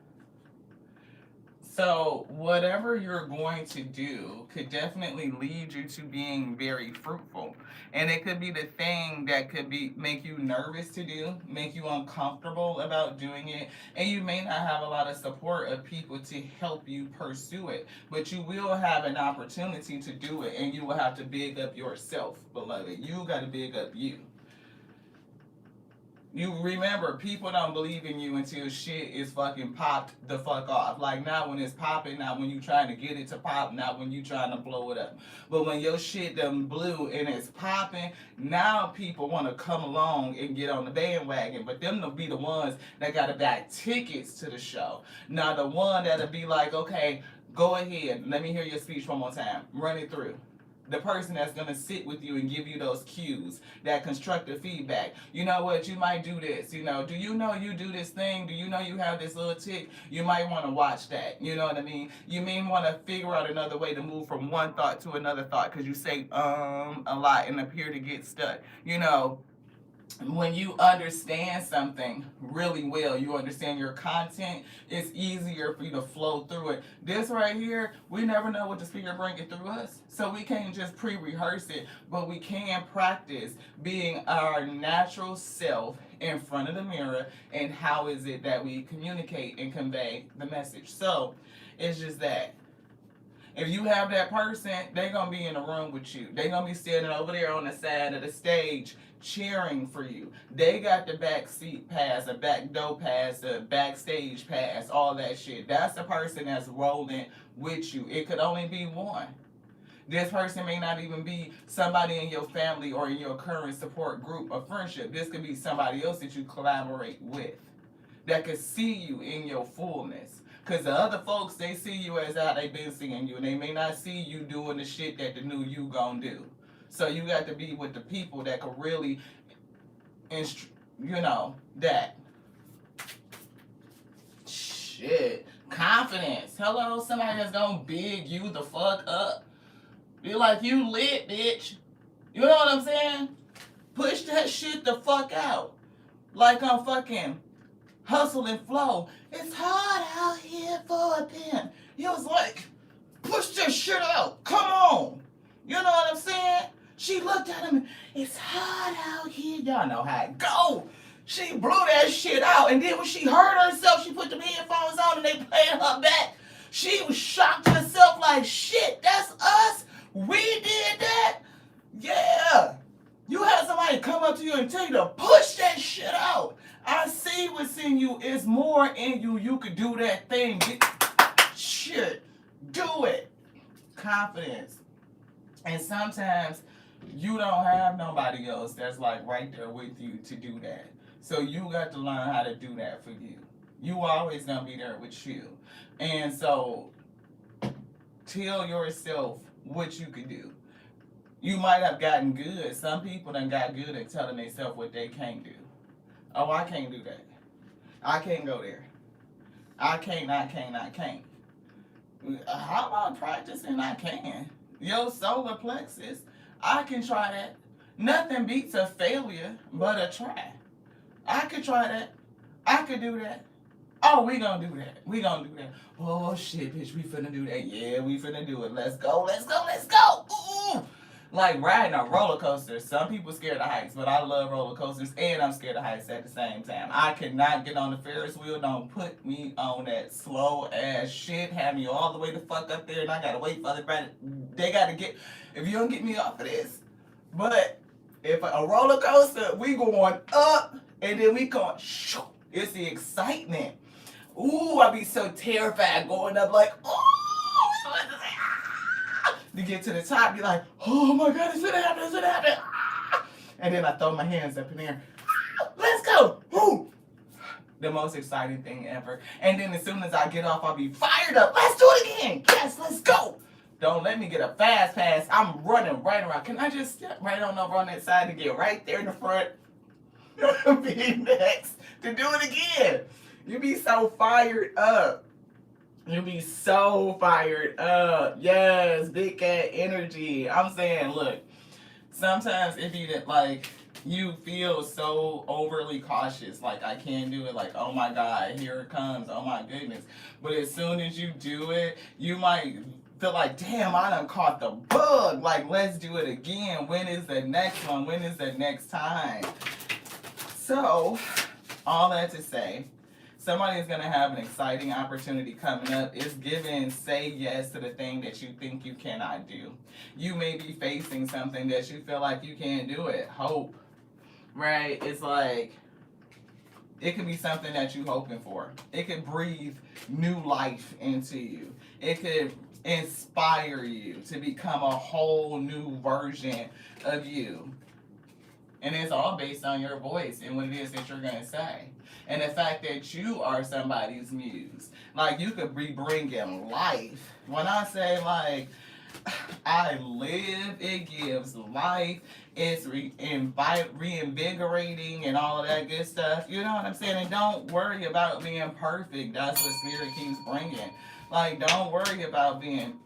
So whatever you're going to do could definitely lead you to being very fruitful. And it could be the thing that could make you nervous to do, make you uncomfortable about doing it, and you may not have a lot of support of people to help you pursue it. But you will have an opportunity to do it, and you will have to big up yourself, beloved. You got to big up you. You remember, people don't believe in you until shit is fucking popped the fuck off. Like, not when it's popping, not when you trying to get it to pop, not when you trying to blow it up. But when your shit done blew and it's popping, now people want to come along and get on the bandwagon. But them will be the ones that got to buy tickets to the show. Now, the one that'll be like, okay, go ahead, let me hear your speech one more time. Run it through. The person that's going to sit with you and give you those cues, that constructive feedback. You know what, you might do this, do you know you do this thing? Do you know you have this little tick? You might want to watch that, you know what I mean? You may want to figure out another way to move from one thought to another thought because you say a lot and appear to get stuck. When you understand something really well, you understand your content, it's easier for you to flow through it. This right here, we never know what the speaker bringing through us. So we can't just pre-rehearse it, but we can practice being our natural self in front of the mirror and how is it that we communicate and convey the message. So it's just that. If you have that person, they're going to be in the room with you. They're going to be standing over there on the side of the stage cheering for you. They got the back seat pass, the back door pass, the backstage pass, all that shit. That's the person that's rolling with you. It could only be one. This person may not even be somebody in your family or in your current support group or friendship. This could be somebody else that you collaborate with that could see you in your fullness. Because the other folks, they see you as how they been seeing you. And they may not see you doing the shit that the new you gonna do. So you got to be with the people that could really, that. Shit. Confidence. Hello, somebody that's gonna big you the fuck up. Be like, you lit, bitch. You know what I'm saying? Push that shit the fuck out. Like I'm fucking Hustle and Flow. It's hard out here for a pimp. He was like, push this shit out. Come on. You know what I'm saying? She looked at him. It's hard out here. Y'all know how it go. She blew that shit out. And then when she heard herself, she put the headphones on and they played her back. She was shocked herself like, shit, that's us? We did that? Yeah. You had somebody come up to you and tell you to push that shit out. I see what's in you. It's more in you. You could do that thing. Shit. Do it. Confidence. And sometimes you don't have nobody else that's like right there with you to do that. So you got to learn how to do that for you. You always gonna be there with you. And so tell yourself what you can do. You might have gotten good. Some people done got good at telling themselves what they can't do. Oh, I can't do that. I can't go there. I can't. How about practicing I can? Your solar plexus, I can try that. Nothing beats a failure but a try. I could try that. I could do that. Oh, we gonna do that. We gonna do that. Oh, shit, bitch, we finna do that. Yeah, we finna do it. Let's go, let's go, let's go. Ooh. Like riding a roller coaster. Some people scared of heights, but I love roller coasters and I'm scared of heights at the same time. I cannot get on the Ferris wheel. Don't put me on that slow ass shit. Have me all the way the fuck up there and I gotta wait for everybody. They gotta get, if you don't get me off of this. But if a roller coaster, we going up and then we going, shoo. It's the excitement. Ooh, I be so terrified going up like, ooh. To get to the top, be like, oh my God, it's gonna happen, it's gonna happen. And then I throw my hands up in there. Let's go. Woo. The most exciting thing ever. And then as soon as I get off, I'll be fired up. Let's do it again. Yes, let's go. Don't let me get a fast pass. I'm running right around. Can I just step right on over on that side and get right there in the front? Be next to do it again. You be so fired up. You be so fired up. Yes, big cat energy. I'm saying, look, sometimes it be that like you feel so overly cautious, like I can't do it, like oh my God, here it comes, oh my goodness. But as soon as you do it, you might feel like, damn, I done caught the bug. Like, let's do it again. When is the next one? When is the next time? So, all that to say, somebody is going to have an exciting opportunity coming up. It's given, say yes to the thing that you think you cannot do. You may be facing something that you feel like you can't do it. Hope, right? It's like, it could be something that you're hoping for. It could breathe new life into you. It could inspire you to become a whole new version of you. And it's all based on your voice and what it is that you're going to say. And the fact that you are somebody's muse. Like, you could be bringing life. When I say, like, I live, it gives life. It's reinvigorating and all of that good stuff. You know what I'm saying? And don't worry about being perfect. That's what Spirit keeps bringing. Like, don't worry about being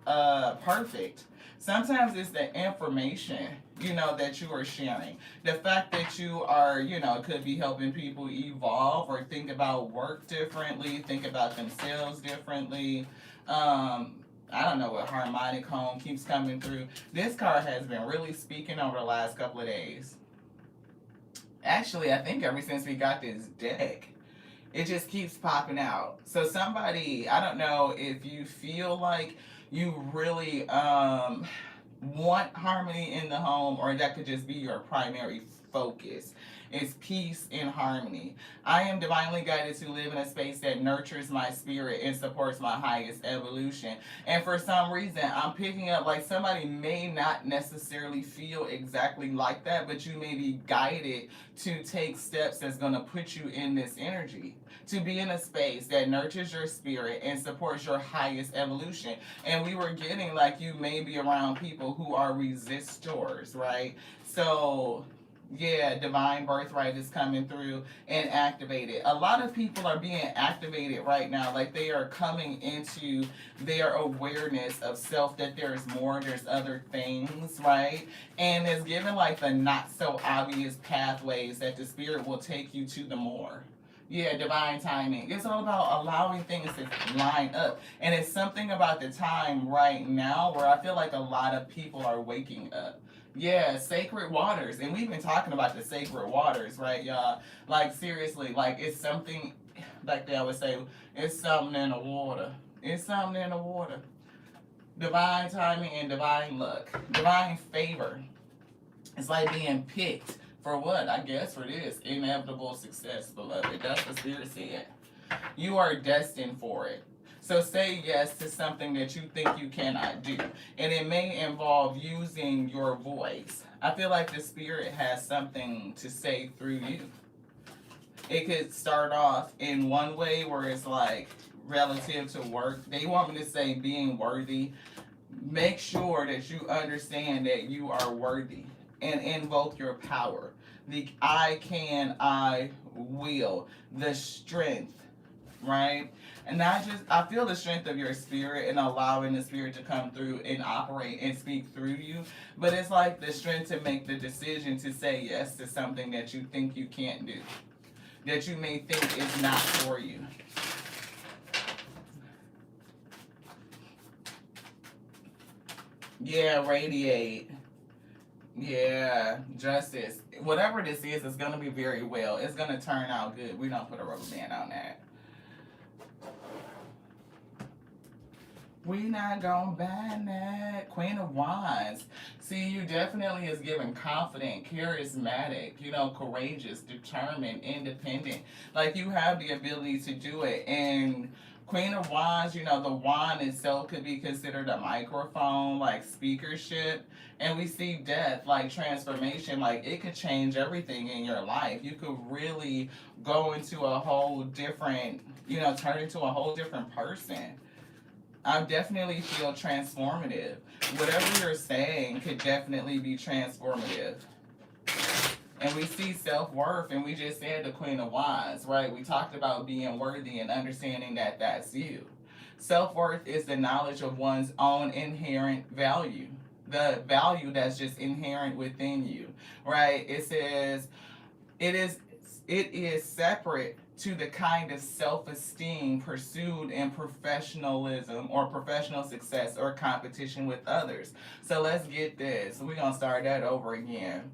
perfect. Sometimes it's the information, you know, that you are sharing. The fact that you are, you know, could be helping people evolve or think about work differently, think about themselves differently. I don't know what harmonic home keeps coming through. This card has been really speaking over the last couple of days. Actually, I think ever since we got this deck, it just keeps popping out. So somebody, I don't know if you feel like you really want harmony in the home, or that could just be your primary focus. It's peace and harmony. I am divinely guided to live in a space that nurtures my spirit and supports my highest evolution. And for some reason, I'm picking up like somebody may not necessarily feel exactly like that, but you may be guided to take steps that's going to put you in this energy. To be in a space that nurtures your spirit and supports your highest evolution. And we were getting like you may be around people who are resistors, right? So yeah, divine birthright is coming through and activated. A lot of people are being activated right now. Like they are coming into their awareness of self, that there's more, there's other things, right? And it's given like the not so obvious pathways that the spirit will take you to the more. Yeah, divine timing. It's all about allowing things to line up. And it's something about the time right now where I feel like a lot of people are waking up. Yeah, sacred waters. And we've been talking about the sacred waters, right, y'all? Like, seriously, like, it's something, like they always say, it's something in the water. It's something in the water. Divine timing and divine luck. Divine favor. It's like being picked for what? I guess for this inevitable success, beloved. That's what Spirit said. You are destined for it. So say yes to something that you think you cannot do. And it may involve using your voice. I feel like the Spirit has something to say through you. It could start off in one way where it's like relative to work. They want me to say being worthy. Make sure that you understand that you are worthy and invoke your power. The I can, I will, the strength, right? And not just, I feel the strength of your spirit and allowing the Spirit to come through and operate and speak through you. But it's like the strength to make the decision to say yes to something that you think you can't do, that you may think is not for you. Yeah, radiate. Yeah, justice. Whatever this is, it's going to be very well. It's going to turn out good. We don't put a rubber band on that. We not gonna ban that. Queen of Wands. See, you definitely is giving confident, charismatic, courageous, determined, independent. Like you have the ability to do it. And Queen of Wands, the wand itself could be considered a microphone, like speakership. And we see death, like transformation, like it could change everything in your life. You could really go into a whole different, turn into a whole different person. I definitely feel transformative. Whatever you're saying could definitely be transformative. And we see self-worth, and we just said the Queen of Wands, right? We talked about being worthy and understanding that that's you. Self-worth is the knowledge of one's own inherent value, the value that's just inherent within you, right? It says it is separate to the kind of self-esteem pursued in professionalism or professional success or competition with others. So let's get this. We're going to start that over again.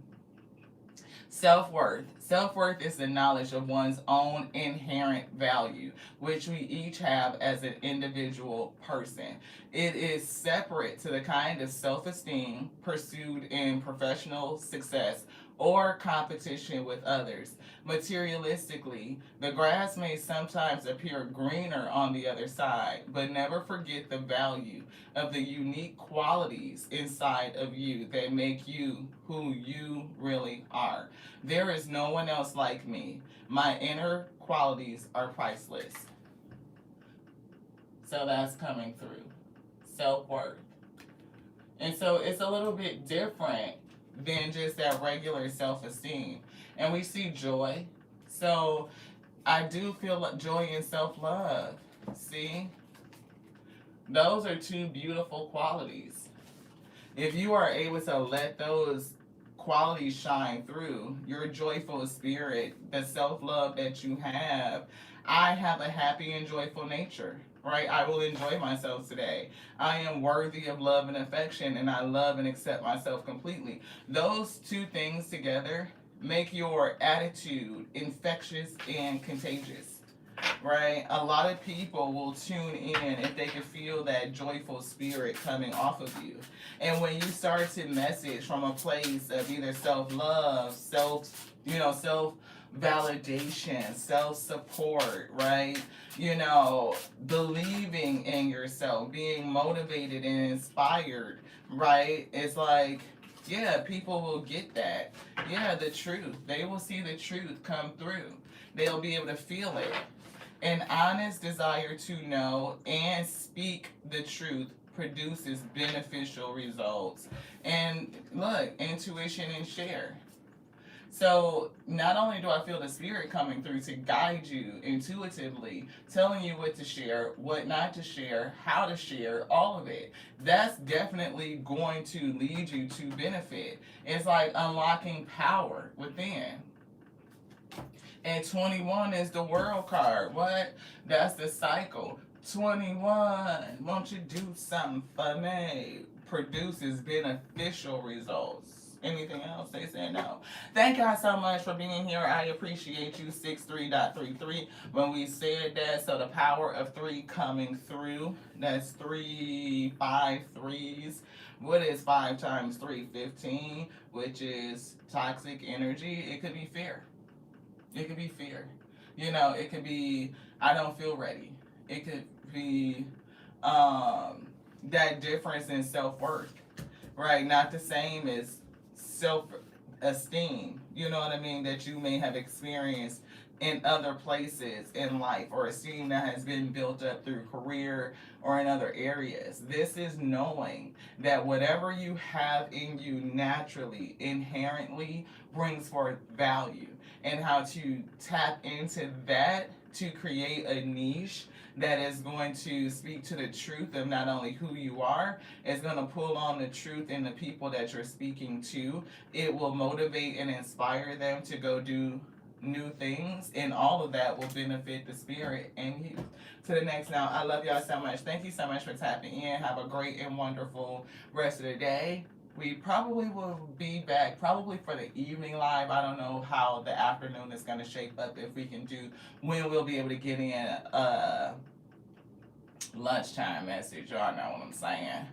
Self-worth. Self-worth is the knowledge of one's own inherent value, which we each have as an individual person. It is separate to the kind of self-esteem pursued in professional success or competition with others. Materialistically, the grass may sometimes appear greener on the other side, but never forget the value of the unique qualities inside of you that make you who you really are. There is no one else like me. My inner qualities are priceless. So that's coming through. Self-worth. And so it's a little bit different than just that regular self-esteem. And we see joy. So I do feel like joy and self-love. See? Those are two beautiful qualities. If you are able to let those qualities shine through, your joyful spirit, the self-love that you have, I have a happy and joyful nature. Right? I will enjoy myself today. I am worthy of love and affection, and I love and accept myself completely. Those two things together make your attitude infectious and contagious. Right? A lot of people will tune in if they can feel that joyful spirit coming off of you. And when you start to message from a place of either self-love, self-validation, self-support, right? Believing in yourself, being motivated and inspired, right? It's like, yeah, people will get that. Yeah, the truth. They will see the truth come through. They'll be able to feel it. An honest desire to know and speak the truth produces beneficial results. And look, intuition and share. So not only do I feel the spirit coming through to guide you intuitively, telling you what to share, what not to share, how to share, all of it. That's definitely going to lead you to benefit. It's like unlocking power within. And 21 is the world card. What? That's the cycle. 21, won't you do something for me? Produces beneficial results. Anything else? They said no. Thank y'all so much for being here. I appreciate you. 63.33. When we said that, so the power of three coming through. That's 5 threes. What is 5 times 3? 15, which is toxic energy. It could be fear. It could be fear. It could be I don't feel ready. It could be that difference in self worth, right? Not the same as self esteem, you know what I mean, that you may have experienced in other places in life, or esteem that has been built up through career or in other areas. This is knowing that whatever you have in you naturally, inherently brings forth value, and how to tap into that to create a niche that is going to speak to the truth of not only who you are, it's going to pull on the truth in the people that you're speaking to. It will motivate and inspire them to go do new things, and all of that will benefit the spirit and you. To the next now. I love y'all so much. Thank you so much for tapping in. Have a great and wonderful rest of the day. We probably will be back probably for the evening live. I don't know how the afternoon is going to shape up, if we can do, when we'll be able to get in lunchtime message. Y'all know what I'm saying.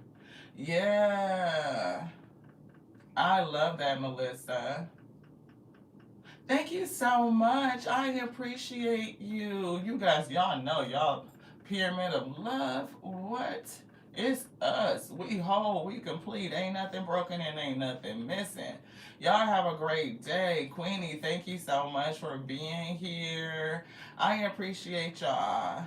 Yeah. I love that, Melissa. Thank you so much. I appreciate you. You guys, y'all know, y'all pyramid of love. What? It's us. We whole, we complete. Ain't nothing broken and ain't nothing missing. Y'all have a great day. Queenie, thank you so much for being here. I appreciate y'all.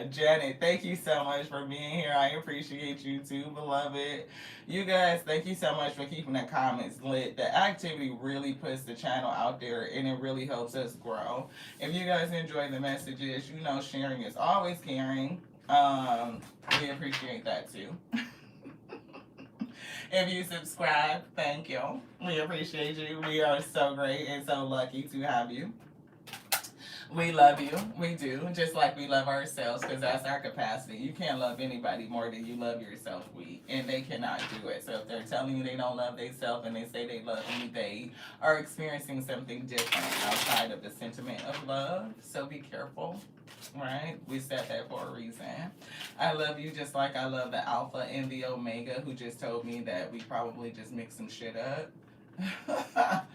Janet, thank you so much for being here. I appreciate you too, beloved. You guys, thank you so much for keeping the comments lit. The activity really puts the channel out there, and it really helps us grow. If you guys enjoy the messages, sharing is always caring. We appreciate that too. If you subscribe, thank you. We appreciate you. We are so great and so lucky to have you. We love you. We do. Just like we love ourselves, because that's our capacity. You can't love anybody more than you love yourself, and they cannot do it. So if they're telling you they don't love themselves and they say they love you, they are experiencing something different outside of the sentiment of love. So be careful, right? We said that for a reason. I love you just like I love the Alpha and the Omega, who just told me that we probably just mixed some shit up.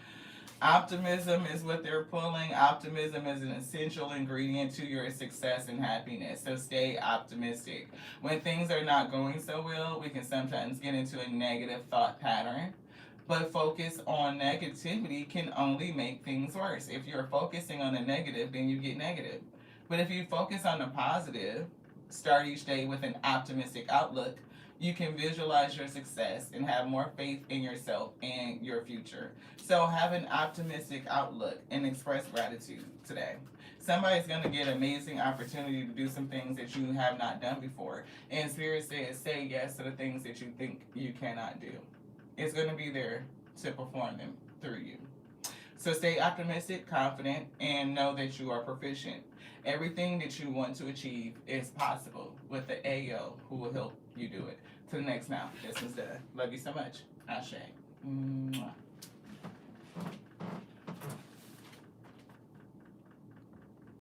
Optimism is what they're pulling. Optimism is an essential ingredient to your success and happiness. So stay optimistic. When things are not going so well, we can sometimes get into a negative thought pattern. But focus on negativity can only make things worse. If you're focusing on the negative, then you get negative. But if you focus on the positive, start each day with an optimistic outlook, you can visualize your success and have more faith in yourself and your future. So have an optimistic outlook and express gratitude today. Somebody's going to get an amazing opportunity to do some things that you have not done before. And Spirit says, say yes to the things that you think you cannot do. It's going to be there to perform them through you. So stay optimistic, confident, and know that you are proficient. Everything that you want to achieve is possible with the AO who will help you do it. To the next now. This is done. Love you so much. Ashe. Mwah.